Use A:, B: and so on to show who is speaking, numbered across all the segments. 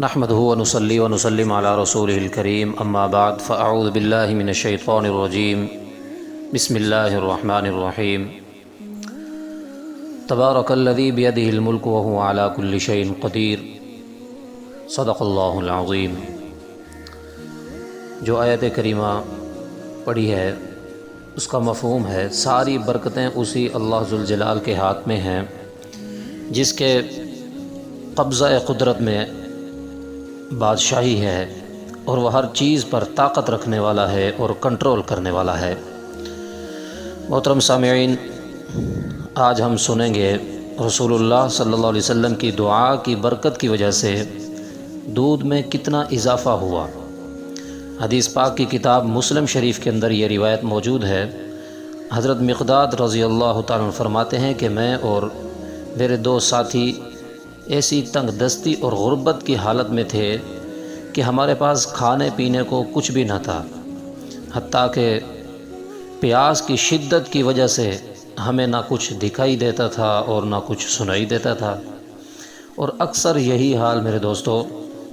A: نحمده ونصلي ونسلم على رسوله الكريم اما بعد فاعوذ بالله من الشيطان الرجيم بسم الله الرحمن الرحيم تبارك الذي بيده الملك وهو على كل شيء قدير صدق الله العظيم۔ جو آیت کریمہ پڑھی ہے اس کا مفہوم ہے ساری برکتیں اسی اللہ ذوالجلال کے ہاتھ میں ہیں جس کے قبضہ قدرت میں بادشاہی ہے اور وہ ہر چیز پر طاقت رکھنے والا ہے اور کنٹرول کرنے والا ہے۔ محترم سامعین، آج ہم سنیں گے رسول اللہ صلی اللہ علیہ وسلم کی دعا کی برکت کی وجہ سے دودھ میں کتنا اضافہ ہوا۔ حدیث پاک کی کتاب مسلم شریف کے اندر یہ روایت موجود ہے۔ حضرت مقداد رضی اللہ تعالیٰ عنہ فرماتے ہیں کہ میں اور میرے دو ساتھی ایسی تنگ دستی اور غربت کی حالت میں تھے کہ ہمارے پاس کھانے پینے کو کچھ بھی نہ تھا، حتیٰ کہ پیاس کی شدت کی وجہ سے ہمیں نہ کچھ دکھائی دیتا تھا اور نہ کچھ سنائی دیتا تھا، اور اکثر یہی حال میرے دوستو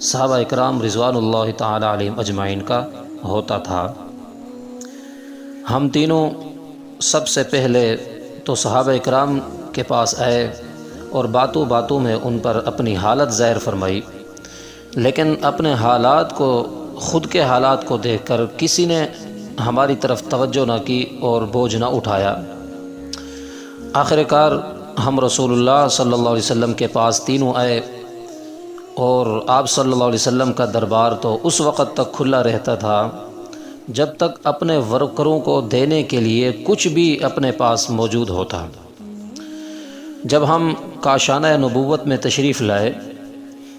A: صحابہ اکرام رضوان اللہ تعالی علیہم اجمعین کا ہوتا تھا۔ ہم تینوں سب سے پہلے تو صحابہ اکرام کے پاس آئے اور باتوں باتوں میں ان پر اپنی حالت ظاہر فرمائی، لیکن اپنے حالات کو، خود کے حالات کو دیکھ کر کسی نے ہماری طرف توجہ نہ کی اور بوجھ نہ اٹھایا۔ آخر کار ہم رسول اللہ صلی اللہ علیہ وسلم کے پاس تینوں آئے اور آپ صلی اللہ علیہ وسلم کا دربار تو اس وقت تک کھلا رہتا تھا جب تک اپنے ورکروں کو دینے کے لیے کچھ بھی اپنے پاس موجود ہوتا۔ جب ہم کاشانہ نبوت میں تشریف لائے،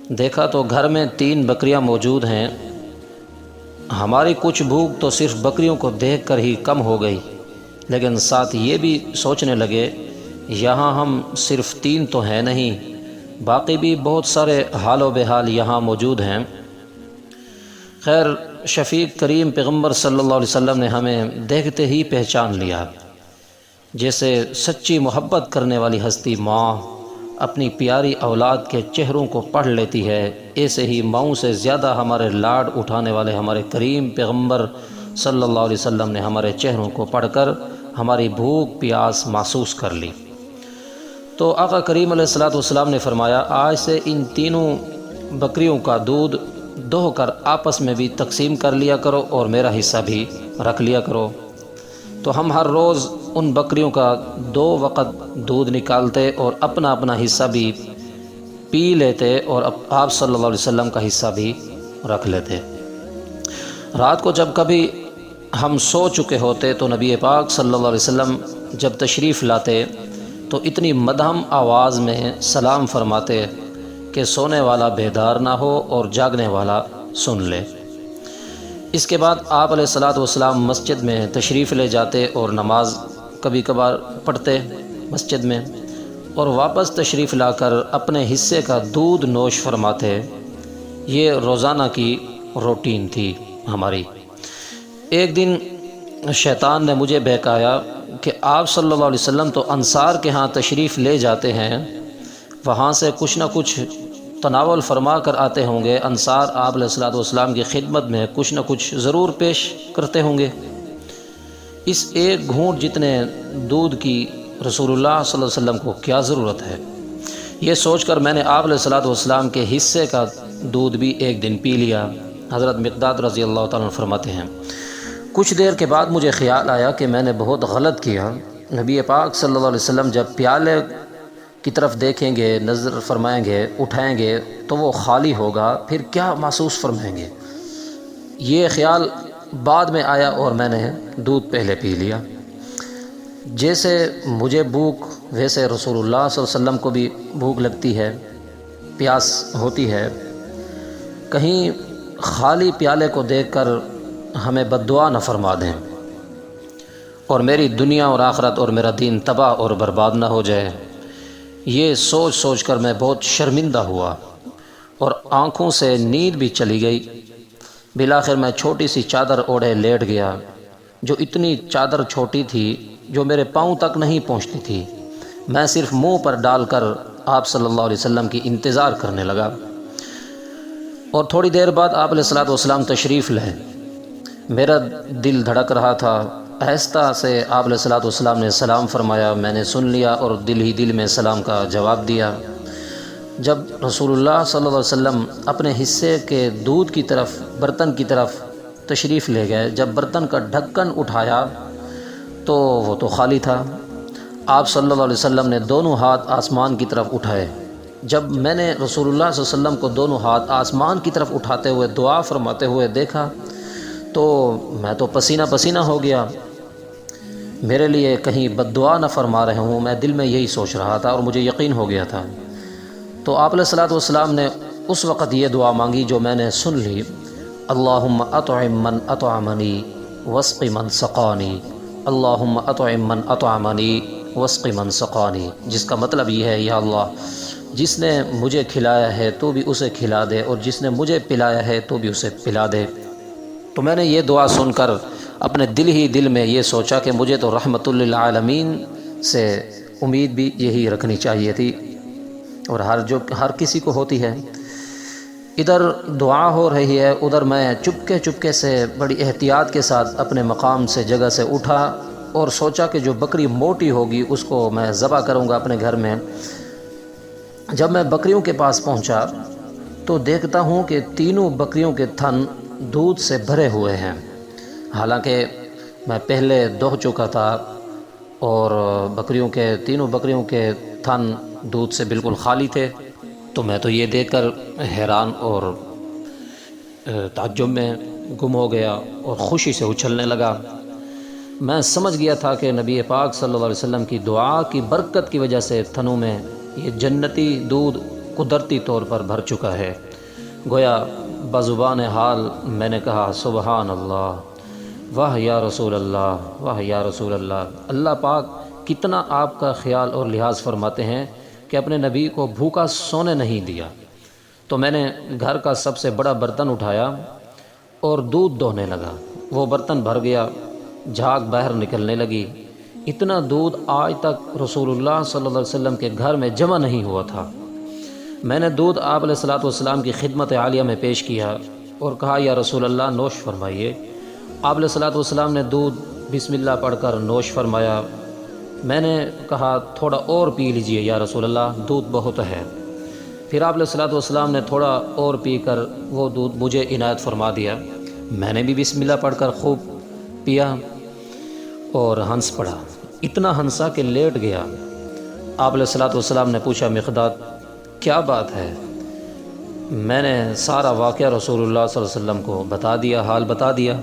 A: دیکھا تو گھر میں 3 بکریاں موجود ہیں۔ ہماری کچھ بھوک تو صرف بکریوں کو دیکھ کر ہی کم ہو گئی، لیکن ساتھ یہ بھی سوچنے لگے یہاں ہم صرف 3 تو ہیں نہیں، باقی بھی بہت سارے حال و بحال یہاں موجود ہیں۔ خیر، شفیق کریم پیغمبر صلی اللہ علیہ وسلم نے ہمیں دیکھتے ہی پہچان لیا۔ جیسے سچی محبت کرنے والی ہستی ماں اپنی پیاری اولاد کے چہروں کو پڑھ لیتی ہے، ایسے ہی ماؤں سے زیادہ ہمارے لاڈ اٹھانے والے ہمارے کریم پیغمبر صلی اللہ علیہ وسلم نے ہمارے چہروں کو پڑھ کر ہماری بھوک پیاس محسوس کر لی۔ تو آقا کریم علیہ السلام نے فرمایا آج سے ان تینوں بکریوں کا دودھ دوہ کر آپس میں بھی تقسیم کر لیا کرو اور میرا حصہ بھی رکھ لیا کرو۔ تو ہم ہر روز ان بکریوں کا 2 وقت دودھ نکالتے اور اپنا اپنا حصہ بھی پی لیتے اور آپ صلی اللہ علیہ وسلم کا حصہ بھی رکھ لیتے۔ رات کو جب کبھی ہم سو چکے ہوتے تو نبی پاک صلی اللہ علیہ وسلم جب تشریف لاتے تو اتنی مدھم آواز میں سلام فرماتے کہ سونے والا بیدار نہ ہو اور جاگنے والا سن لے۔ اس کے بعد آپ علیہ السلام مسجد میں تشریف لے جاتے اور نماز کبھی کبھار پڑھتے مسجد میں، اور واپس تشریف لا کر اپنے حصے کا دودھ نوش فرماتے۔ یہ روزانہ کی روٹین تھی ہماری۔ ایک دن شیطان نے مجھے بہکایا کہ آپ صلی اللہ علیہ وسلم تو انصار کے ہاں تشریف لے جاتے ہیں، وہاں سے کچھ نہ کچھ تناول فرما کر آتے ہوں گے، انصار آپ علیہ السلام کی خدمت میں کچھ نہ کچھ ضرور پیش کرتے ہوں گے، اس ایک گھونٹ جتنے دودھ کی رسول اللہ صلی اللہ علیہ وسلم کو کیا ضرورت ہے۔ یہ سوچ کر میں نے آپ علیہ السلام کے حصے کا دودھ بھی ایک دن پی لیا۔ حضرت مقداد رضی اللہ تعالیٰ عنہ فرماتے ہیں کچھ دیر کے بعد مجھے خیال آیا کہ میں نے بہت غلط کیا۔ نبی پاک صلی اللہ علیہ وسلم جب پیالے کی طرف دیکھیں گے، نظر فرمائیں گے، اٹھائیں گے تو وہ خالی ہوگا، پھر کیا محسوس فرمائیں گے۔ یہ خیال بعد میں آیا اور میں نے دودھ پہلے پی لیا۔ جیسے مجھے بھوک ویسے رسول اللہ صلی اللہ علیہ وسلم کو بھی بھوک لگتی ہے، پیاس ہوتی ہے۔ کہیں خالی پیالے کو دیکھ کر ہمیں بد دعا نہ فرما دیں اور میری دنیا اور آخرت اور میرا دین تباہ اور برباد نہ ہو جائے۔ یہ سوچ سوچ کر میں بہت شرمندہ ہوا اور آنکھوں سے نیند بھی چلی گئی۔ بالآخر میں چھوٹی سی چادر اوڑھے لیٹ گیا، جو اتنی چادر چھوٹی تھی جو میرے پاؤں تک نہیں پہنچتی تھی۔ میں صرف منہ پر ڈال کر آپ صلی اللہ علیہ وسلم کی انتظار کرنے لگا۔ اور تھوڑی دیر بعد آپ علیہ الصلوۃ والسلام تشریف لائے۔ میرا دل دھڑک رہا تھا۔ آہستہ سے آپ علیہ الصلوۃ والسلام نے سلام فرمایا، میں نے سن لیا اور دل ہی دل میں سلام کا جواب دیا۔ جب رسول اللہ صلی اللہ علیہ وسلم اپنے حصے کے دودھ کی طرف، برتن کی طرف تشریف لے گئے، جب برتن کا ڈھکن اٹھایا تو وہ تو خالی تھا۔ آپ صلی اللہ علیہ وسلم نے دونوں ہاتھ آسمان کی طرف اٹھائے۔ جب میں نے رسول اللہ صلی اللہ علیہ وسلم کو دونوں ہاتھ آسمان کی طرف اٹھاتے ہوئے دعا فرماتے ہوئے دیکھا تو میں تو پسینہ پسینہ ہو گیا۔ میرے لیے کہیں بد دعا نہ فرما رہے ہوں، میں دل میں یہی سوچ رہا تھا اور مجھے یقین ہو گیا تھا۔ تو آپ علیہ الصلوۃ والسلام نے اس وقت یہ دعا مانگی جو میں نے سن لی، اللہم اطعم من اطعمنی واسق من سقانی، اللہم اطعم من اطعمنی واسق من سقانی، جس کا مطلب یہ ہے، یا اللہ جس نے مجھے کھلایا ہے تو بھی اسے کھلا دے، اور جس نے مجھے پلایا ہے تو بھی اسے پلا دے۔ تو میں نے یہ دعا سن کر اپنے دل ہی دل میں یہ سوچا کہ مجھے تو رحمت للعالمین سے امید بھی یہی رکھنی چاہیے تھی، اور ہر کسی کو ہوتی ہے۔ ادھر دعا ہو رہی ہے، ادھر میں چپکے سے بڑی احتیاط کے ساتھ اپنے مقام سے، جگہ سے اٹھا اور سوچا کہ جو بکری موٹی ہوگی اس کو میں ذبح کروں گا اپنے گھر میں۔ جب میں بکریوں کے پاس پہنچا تو دیکھتا ہوں کہ تینوں بکریوں کے تھن دودھ سے بھرے ہوئے ہیں، حالانکہ میں پہلے دہہ چکا تھا اور تینوں بکریوں کے تھن دودھ سے بالکل خالی تھے۔ تو میں تو یہ دیکھ کر حیران اور تعجب میں گم ہو گیا اور خوشی سے اچھلنے لگا۔ میں سمجھ گیا تھا کہ نبی پاک صلی اللہ علیہ وسلم کی دعا کی برکت کی وجہ سے تھنوں میں یہ جنتی دودھ قدرتی طور پر بھر چکا ہے۔ گویا بزبان حال میں نے کہا، سبحان اللہ، واہ یا رسول اللہ، واہ یا رسول اللہ۔ اللہ پاک کتنا آپ کا خیال اور لحاظ فرماتے ہیں کہ اپنے نبی کو بھوکا سونے نہیں دیا۔ تو میں نے گھر کا سب سے بڑا برتن اٹھایا اور دودھ دوہنے لگا۔ وہ برتن بھر گیا، جھاگ باہر نکلنے لگی۔ اتنا دودھ آج تک رسول اللہ صلی اللہ علیہ وسلم کے گھر میں جمع نہیں ہوا تھا۔ میں نے دودھ آپ علیہ الصلوۃ والسلام کی خدمت عالیہ میں پیش کیا اور کہا، یا رسول اللہ نوش فرمائیے۔ آپ علیہ الصلوۃ والسلام نے دودھ بسم اللہ پڑھ کر نوش فرمایا۔ میں نے کہا، تھوڑا اور پی لیجئے یا رسول اللہ، دودھ بہت ہے۔ پھر آپ علیہ الصلوۃ والسلام نے تھوڑا اور پی کر وہ دودھ مجھے عنایت فرما دیا۔ میں نے بھی بسم اللہ پڑھ کر خوب پیا اور ہنس پڑا، اتنا ہنسا کہ لیٹ گیا۔ آپ علیہ الصلوۃ والسلام نے پوچھا، مقداد کیا بات ہے؟ میں نے سارا واقعہ رسول اللہ صلی اللہ علیہ وسلم کو بتا دیا، حال بتا دیا۔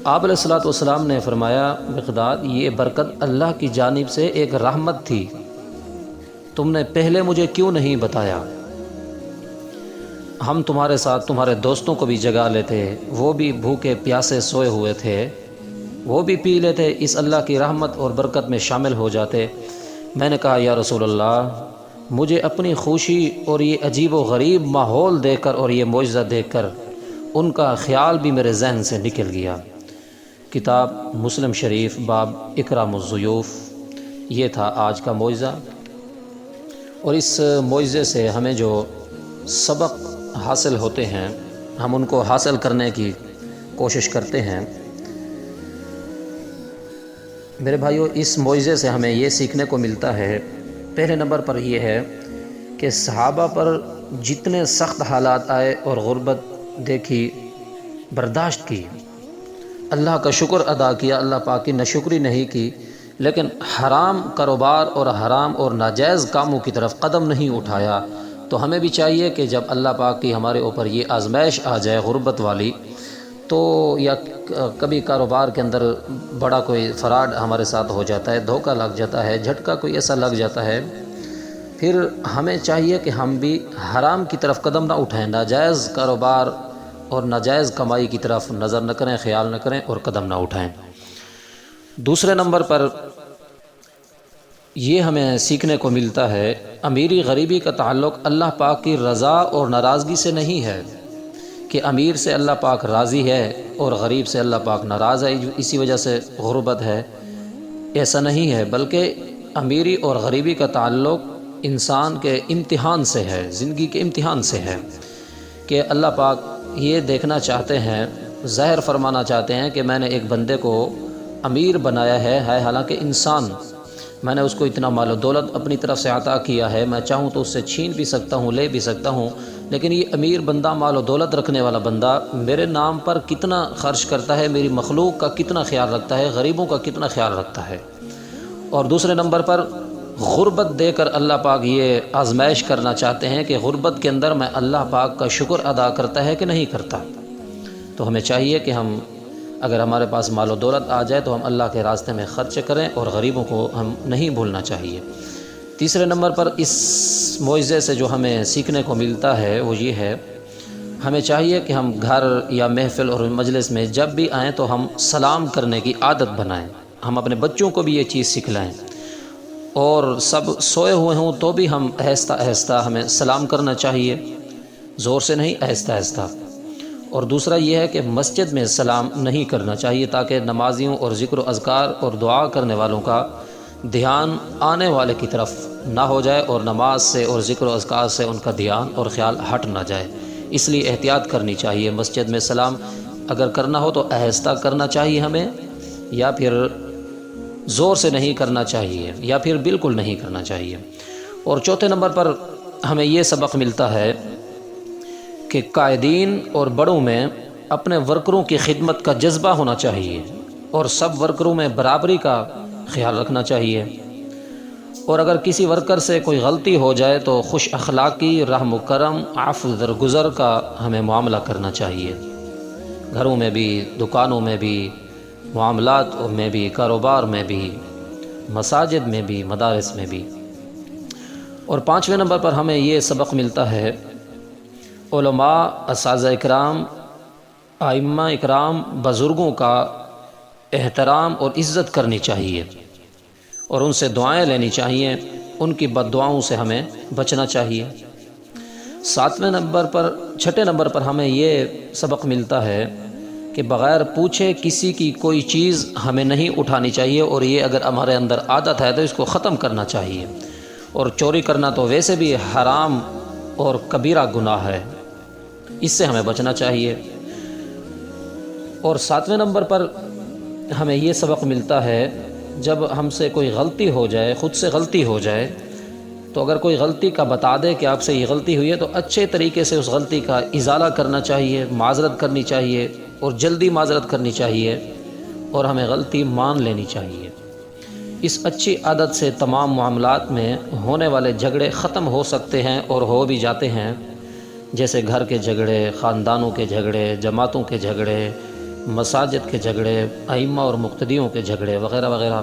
A: آپ علیہ الصلوۃ والسلام نے فرمایا، مقداد یہ برکت اللہ کی جانب سے ایک رحمت تھی، تم نے پہلے مجھے کیوں نہیں بتایا؟ ہم تمہارے ساتھ تمہارے دوستوں کو بھی جگا لیتے، وہ بھی بھوکے پیاسے سوئے ہوئے تھے، وہ بھی پی لیتے، اس اللہ کی رحمت اور برکت میں شامل ہو جاتے۔ میں نے کہا، یا رسول اللہ مجھے اپنی خوشی اور یہ عجیب و غریب ماحول دیکھ کر اور یہ معجزہ دیکھ کر ان کا خیال بھی میرے ذہن سے نکل گیا۔ کتاب مسلم شریف، باب اکرام الضیوف، یہ تھا آج کا معجزہ۔ اور اس معجزے سے ہمیں جو سبق حاصل ہوتے ہیں ہم ان کو حاصل کرنے کی کوشش کرتے ہیں۔ میرے بھائیو، اس معجزے سے ہمیں یہ سیکھنے کو ملتا ہے، پہلے نمبر پر یہ ہے کہ صحابہ پر جتنے سخت حالات آئے اور غربت دیکھی، برداشت کی، اللہ کا شکر ادا کیا، اللہ پاک کی ناشکری نہیں کی، لیکن حرام کاروبار اور حرام اور ناجائز کاموں کی طرف قدم نہیں اٹھایا۔ تو ہمیں بھی چاہیے کہ جب اللہ پاک کی ہمارے اوپر یہ آزمائش آ جائے غربت والی، تو یا کبھی کاروبار کے اندر بڑا کوئی فراڈ ہمارے ساتھ ہو جاتا ہے، دھوکہ لگ جاتا ہے، جھٹکا کوئی ایسا لگ جاتا ہے، پھر ہمیں چاہیے کہ ہم بھی حرام کی طرف قدم نہ اٹھائیں، ناجائز کاروبار اور ناجائز کمائی کی طرف نظر نہ کریں، خیال نہ کریں اور قدم نہ اٹھائیں۔ دوسرے نمبر پر یہ ہمیں سیکھنے کو ملتا ہے، امیری غریبی کا تعلق اللہ پاک کی رضا اور ناراضگی سے نہیں ہے کہ امیر سے اللہ پاک راضی ہے اور غریب سے اللہ پاک ناراض ہے، اسی وجہ سے غربت ہے، ایسا نہیں ہے، بلکہ امیری اور غریبی کا تعلق انسان کے امتحان سے ہے، زندگی کے امتحان سے ہے۔ کہ اللہ پاک یہ دیکھنا چاہتے ہیں، ظاہر فرمانا چاہتے ہیں کہ میں نے ایک بندے کو امیر بنایا ہے حالانکہ انسان، میں نے اس کو اتنا مال و دولت اپنی طرف سے عطا کیا ہے، میں چاہوں تو اس سے چھین بھی سکتا ہوں، لے بھی سکتا ہوں، لیکن یہ امیر بندہ، مال و دولت رکھنے والا بندہ میرے نام پر کتنا خرچ کرتا ہے، میری مخلوق کا کتنا خیال رکھتا ہے، غریبوں کا کتنا خیال رکھتا ہے۔ اور دوسرے نمبر پر غربت دے کر اللہ پاک یہ آزمائش کرنا چاہتے ہیں کہ غربت کے اندر میں اللہ پاک کا شکر ادا کرتا ہے کہ نہیں کرتا۔ تو ہمیں چاہیے کہ ہم اگر ہمارے پاس مال و دولت آ جائے تو ہم اللہ کے راستے میں خرچ کریں، اور غریبوں کو ہم نہیں بھولنا چاہیے۔ تیسرے نمبر پر اس معجزے سے جو ہمیں سیکھنے کو ملتا ہے وہ یہ ہے، ہمیں چاہیے کہ ہم گھر یا محفل اور مجلس میں جب بھی آئیں تو ہم سلام کرنے کی عادت بنائیں، ہم اپنے بچوں کو بھی یہ چیز سکھلائیں، اور سب سوئے ہوئے ہوں تو بھی ہم آہستہ آہستہ ہمیں سلام کرنا چاہیے، زور سے نہیں، آہستہ آہستہ۔ اور دوسرا یہ ہے کہ مسجد میں سلام نہیں کرنا چاہیے تاکہ نمازیوں اور ذکر و اذکار اور دعا کرنے والوں کا دھیان آنے والے کی طرف نہ ہو جائے، اور نماز سے اور ذکر و اذکار سے ان کا دھیان اور خیال ہٹ نہ جائے۔ اس لیے احتیاط کرنی چاہیے، مسجد میں سلام اگر کرنا ہو تو آہستہ کرنا چاہیے ہمیں، یا پھر زور سے نہیں کرنا چاہیے، یا پھر بالکل نہیں کرنا چاہیے۔ اور چوتھے نمبر پر ہمیں یہ سبق ملتا ہے کہ قائدین اور بڑوں میں اپنے ورکروں کی خدمت کا جذبہ ہونا چاہیے، اور سب ورکروں میں برابری کا خیال رکھنا چاہیے، اور اگر کسی ورکر سے کوئی غلطی ہو جائے تو خوش اخلاقی، رحم و کرم، عفو درگزر کا ہمیں معاملہ کرنا چاہیے، گھروں میں بھی، دکانوں میں بھی، معاملات میں بھی، کاروبار میں بھی، مساجد میں بھی، مدارس میں بھی۔ اور پانچویں نمبر پر ہمیں یہ سبق ملتا ہے، علماء، اساتذہ اکرام، ائمہ اکرام، بزرگوں کا احترام اور عزت کرنی چاہیے، اور ان سے دعائیں لینی چاہیے، ان کی بد دعاؤں سے ہمیں بچنا چاہیے۔ چھٹے نمبر پر ہمیں یہ سبق ملتا ہے کہ بغیر پوچھے کسی کی کوئی چیز ہمیں نہیں اٹھانی چاہیے، اور یہ اگر ہمارے اندر عادت ہے تو اس کو ختم کرنا چاہیے۔ اور چوری کرنا تو ویسے بھی حرام اور کبیرہ گناہ ہے، اس سے ہمیں بچنا چاہیے۔ اور ساتویں نمبر پر ہمیں یہ سبق ملتا ہے، جب ہم سے کوئی غلطی ہو جائے، خود سے غلطی ہو جائے، تو اگر کوئی غلطی کا بتا دے کہ آپ سے یہ غلطی ہوئی ہے تو اچھے طریقے سے اس غلطی کا ازالہ کرنا چاہیے، معذرت کرنی چاہیے، اور جلدی معذرت کرنی چاہیے، اور ہمیں غلطی مان لینی چاہیے۔ اس اچھی عادت سے تمام معاملات میں ہونے والے جھگڑے ختم ہو سکتے ہیں اور ہو بھی جاتے ہیں، جیسے گھر کے جھگڑے، خاندانوں کے جھگڑے، جماعتوں کے جھگڑے، مساجد کے جھگڑے، ائمہ اور مقتدیوں کے جھگڑے وغیرہ وغیرہ۔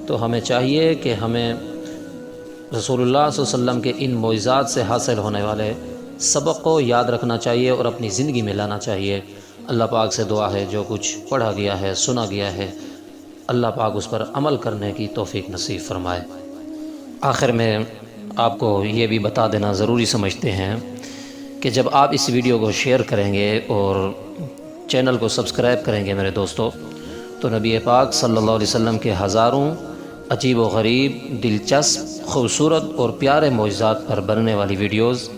A: تو ہمیں چاہیے کہ ہمیں رسول اللہ صلی اللہ علیہ وسلم کے ان معجزات سے حاصل ہونے والے سبق کو یاد رکھنا چاہیے اور اپنی زندگی میں لانا چاہیے۔ اللہ پاک سے دعا ہے جو کچھ پڑھا گیا ہے، سنا گیا ہے، اللہ پاک اس پر عمل کرنے کی توفیق نصیب فرمائے۔ آخر میں آپ کو یہ بھی بتا دینا ضروری سمجھتے ہیں کہ جب آپ اس ویڈیو کو شیئر کریں گے اور چینل کو سبسکرائب کریں گے میرے دوستو، تو نبی پاک صلی اللہ علیہ وسلم کے ہزاروں عجیب و غریب، دلچسپ، خوبصورت اور پیارے معجزات پر بننے والی ویڈیوز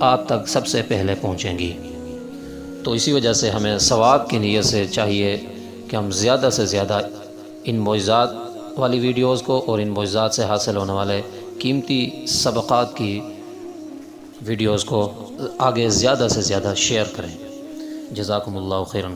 A: آپ تک سب سے پہلے پہنچیں گی۔ تو اسی وجہ سے ہمیں ثواب کی نیت سے چاہیے کہ ہم زیادہ سے زیادہ ان معجزات والی ویڈیوز کو اور ان معجزات سے حاصل ہونے والے قیمتی سبقات کی ویڈیوز کو آگے زیادہ سے زیادہ شیئر کریں۔ جزاکم اللہ خیراً۔